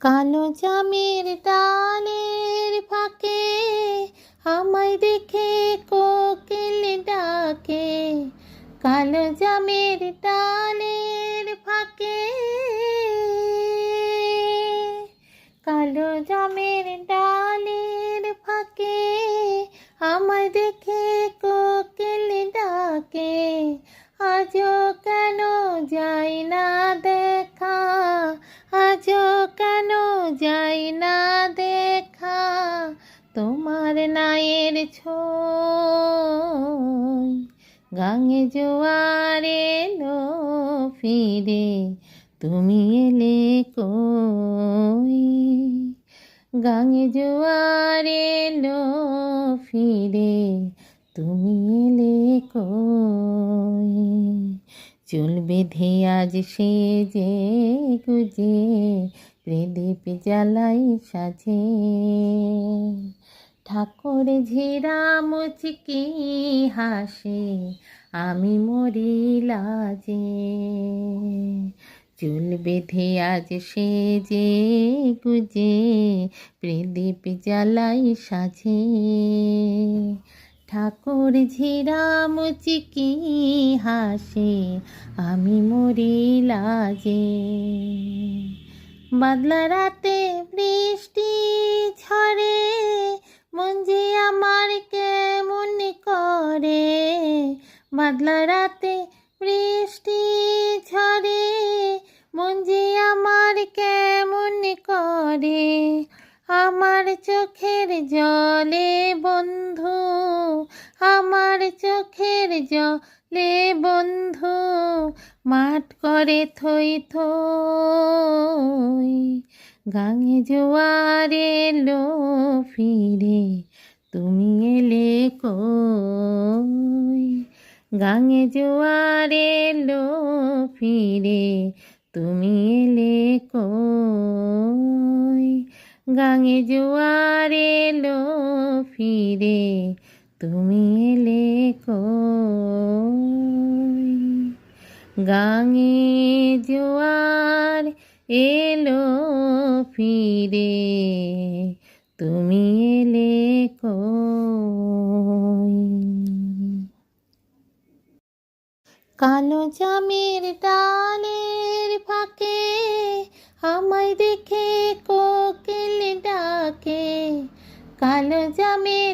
কালো জামের ডালের ফাঁকে আমায় দেখে কোকিল ডাকে। কালো জামের ডালের ফাঁকে, কালো জামের ডালের ফাঁকে আমায় দেখে কোকিল ডাকে। আজও কেন যাই না দেখা, আজও কেন যাই না দেখা তোমার নায়ের ছোঁয়। গাঙে জোয়ার এলো ফিরে, তুমি এলে কই? গাঙে জোয়ার এলো ফিরে, তুমি এলে কই? চুল বেঁধে আজ সেজে গুজে প্রদীপ জ্বালাই সাজে। ঠাকুর ঝিরা মুচকি হাসে, আমি মরি লাজে। চুল বেঁধে আজ সেজে গুজে প্রদীপ জ্বালাই সাজে। ঠাকুর ঝিরা মুচকি হাসে, আমি মরি লাজে। বাদলা রাতে বৃষ্টি ঝরে, মন যে আমার কেমন করে। বাদলা রাতে বৃষ্টি ঝরে, মন যে আমার কেমন করে। আমার চোখের জলে বন্ধু, আমার চোখের জলে বন্ধু মাঠ করে থই থই। গাঙে জোয়ার এলো ফিরে, তুমি এলে কই? গাঙে জোয়ার এলো ফিরে, তুমি এলে কই? গাঙে জোয়ার এলো ফিরে, তুমি এলে কই? গাঙে জোয়ার এলো ফিরে, তুমি এলে কই? কালো জামের ডালের ফাঁকে আমায় দেখে কোকিল ডাকে। কালো জামের